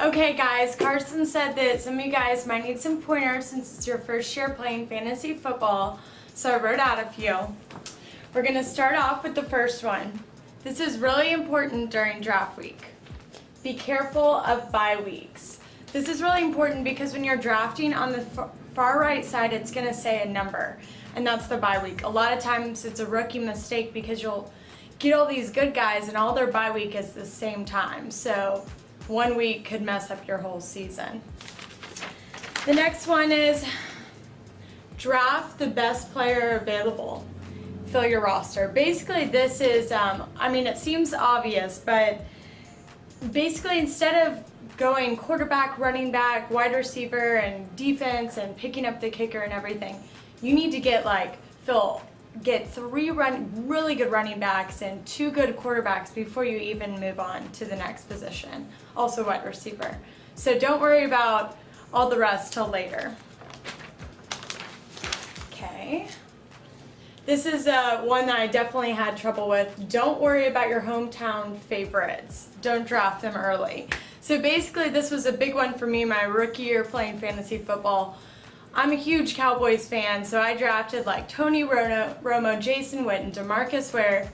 Okay guys, Carson said that some of you guys might need some pointers since it's your first year playing fantasy football, so I wrote out a few. We're going to start off with the first one. This is really important during draft week. Be careful of bye weeks. This is really important because when you're drafting on the far right side, it's going to say a number, and that's the bye week. A lot of times it's a rookie mistake because you'll get all these good guys and all their bye week is the same time. So 1 week could mess up your whole season. The next one is draft the best player available. Fill your roster. Basically this is, it seems obvious, but basically instead of going quarterback, running back, wide receiver, and defense and picking up the kicker and everything, you need to get three really good running backs and 2 good quarterbacks before you even move on to the next position. Also wide receiver. So don't worry about all the rest till later. Okay. This is one that I definitely had trouble with. Don't worry about your hometown favorites. Don't draft them early. So basically this was a big one for me my rookie year playing fantasy football. I'm a huge Cowboys fan, so I drafted like Tony Romo, Jason Witten, DeMarcus Ware.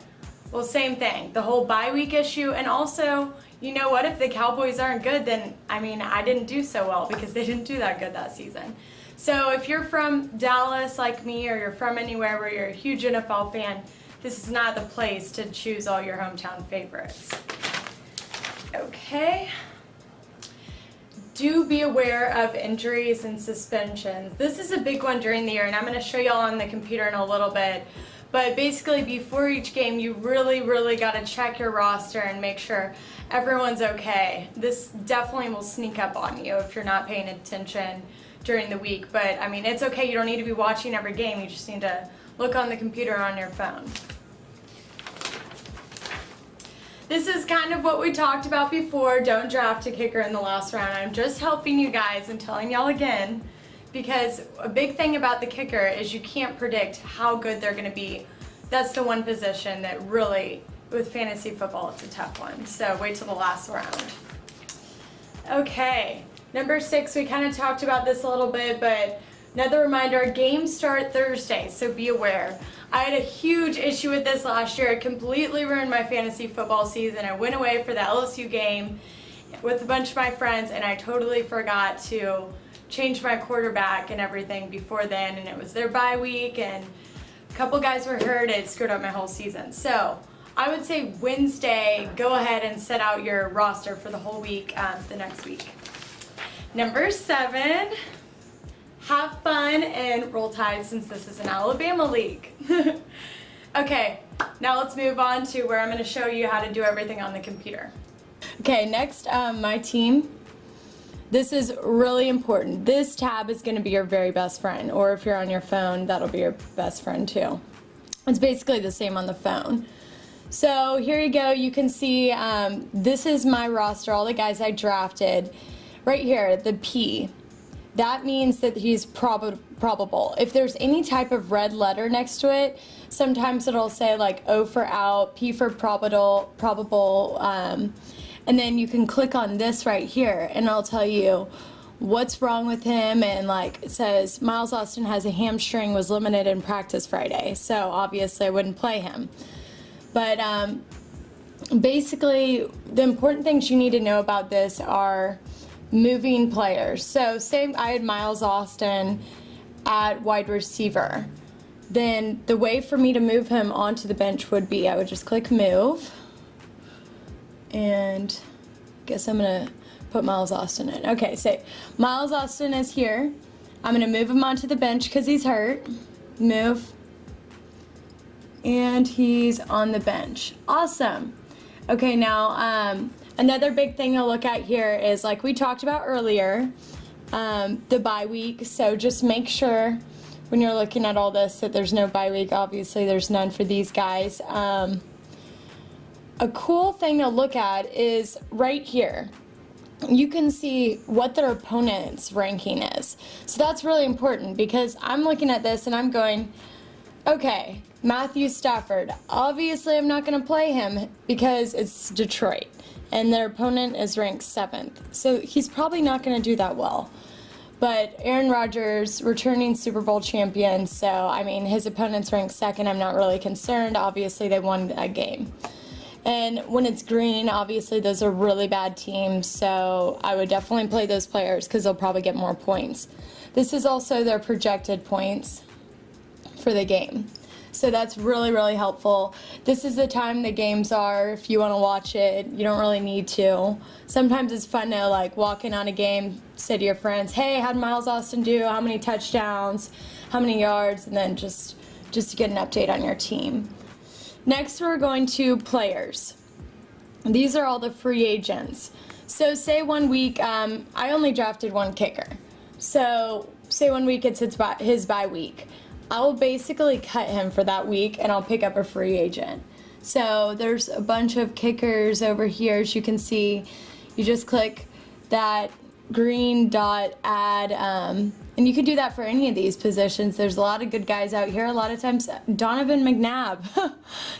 Well, same thing. The whole bye week issue, and also, you know what? If the Cowboys aren't good, then, I didn't do so well because they didn't do that good that season. So if you're from Dallas like me, or you're from anywhere where you're a huge NFL fan, this is not the place to choose all your hometown favorites. Okay. Do be aware of injuries and suspensions. This is a big one during the year, and I'm going to show y'all on the computer in a little bit. But basically, before each game, you really got to check your roster and make sure everyone's okay. This definitely will sneak up on you if you're not paying attention during the week. But, it's okay. You don't need to be watching every game. You just need to look on the computer on your phone. This is kind of what we talked about before. Don't draft a kicker in the last round. I'm just helping you guys and telling y'all again, because a big thing about the kicker is you can't predict how good they're going to be. That's the one position that really, with fantasy football, it's a tough one. So wait till the last round. Okay, number 6, we kind of talked about this a little bit, but another reminder, games start Thursday, so be aware. I had a huge issue with this last year. It completely ruined my fantasy football season. I went away for the LSU game with a bunch of my friends, and I totally forgot to change my quarterback and everything before then, and it was their bye week, and a couple guys were hurt. It screwed up my whole season. So I would say Wednesday, go ahead and set out your roster for the whole week, the next week. Number 7. Have fun and roll tide since this is an Alabama league. Okay, now let's move on to where I'm going to show you how to do everything on the computer. Okay, next, my team. This is really important. This tab is going to be your very best friend, or if you're on your phone, that'll be your best friend too. It's basically the same on the phone. So here you go. You can see this is my roster, all the guys I drafted. Right here, the P. That means that he's probable. If there's any type of red letter next to it, sometimes it'll say like O for out, P for probable, and then you can click on this right here and I'll tell you what's wrong with him, and like it says Miles Austin has a hamstring, was limited in practice Friday, so obviously I wouldn't play him. But basically the important things you need to know about this are moving players. So say I had Miles Austin at wide receiver. Then the way for me to move him onto the bench would be I would just click move, and I guess I'm gonna put Miles Austin in. Okay, so Miles Austin is here. I'm gonna move him onto the bench because he's hurt. Move, and he's on the bench. Awesome. Okay, now another big thing to look at here is, like we talked about earlier, the bye week. So just make sure when you're looking at all this that there's no bye week. Obviously there's none for these guys. A cool thing to look at is right here. You can see what their opponent's ranking is. So that's really important because I'm looking at this and I'm going, okay, Matthew Stafford. Obviously I'm not going to play him because it's Detroit. and their opponent is ranked 7th. So he's probably not going to do that well. But Aaron Rodgers, returning Super Bowl champion, so I mean, his opponent's ranked 2nd. I'm not really concerned. Obviously, they won that game. And when it's green, obviously those are really bad teams, so I would definitely play those players because they'll probably get more points. This is also their projected points for the game. So that's really, really helpful. This is the time the games are. If you want to watch it, you don't really need to. Sometimes it's fun to like walk in on a game, say to your friends, hey, how'd Miles Austin do? How many touchdowns? How many yards? And then just to get an update on your team. Next, we're going to players. These are all the free agents. So say one week, I only drafted one kicker. So say one week it's his bye week. I will basically cut him for that week and I'll pick up a free agent. So there's a bunch of kickers over here, as you can see. You just click that green dot add, and you can do that for any of these positions. There's a lot of good guys out here. A lot of times, Donovan McNabb.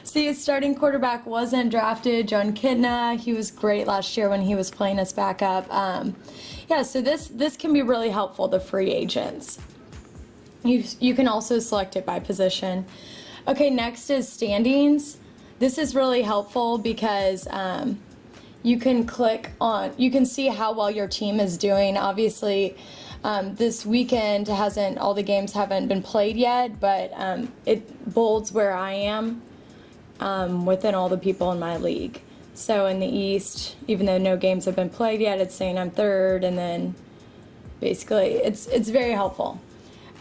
See, his starting quarterback wasn't drafted. John Kitna, he was great last year when he was playing as backup. Yeah, so this can be really helpful, the free agents. You can also select it by position. Okay, next is standings. This is really helpful because you can click on, you can see how well your team is doing. Obviously, this weekend all the games haven't been played yet, but it bolds where I am within all the people in my league. So in the East, even though no games have been played yet, it's saying I'm 3rd, and then basically it's very helpful.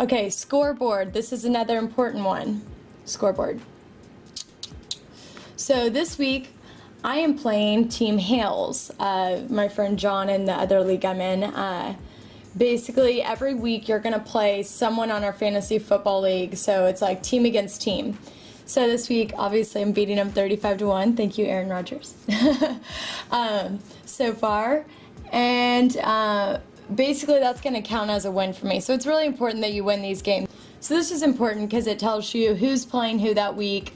Okay, scoreboard. This is another important one. Scoreboard. So this week, I am playing Team Hales, my friend John in the other league I'm in. Basically, every week you're going to play someone on our fantasy football league, so it's like team against team. So this week, obviously, I'm beating him 35-1. Thank you, Aaron Rodgers, so far. And basically, that's going to count as a win for me. So it's really important that you win these games. So this is important because it tells you who's playing who that week.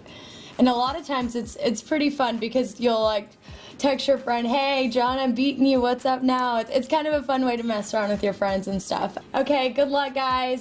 And a lot of times it's pretty fun because you'll like text your friend, hey John, I'm beating you, what's up now? It's kind of a fun way to mess around with your friends and stuff. Okay, good luck guys.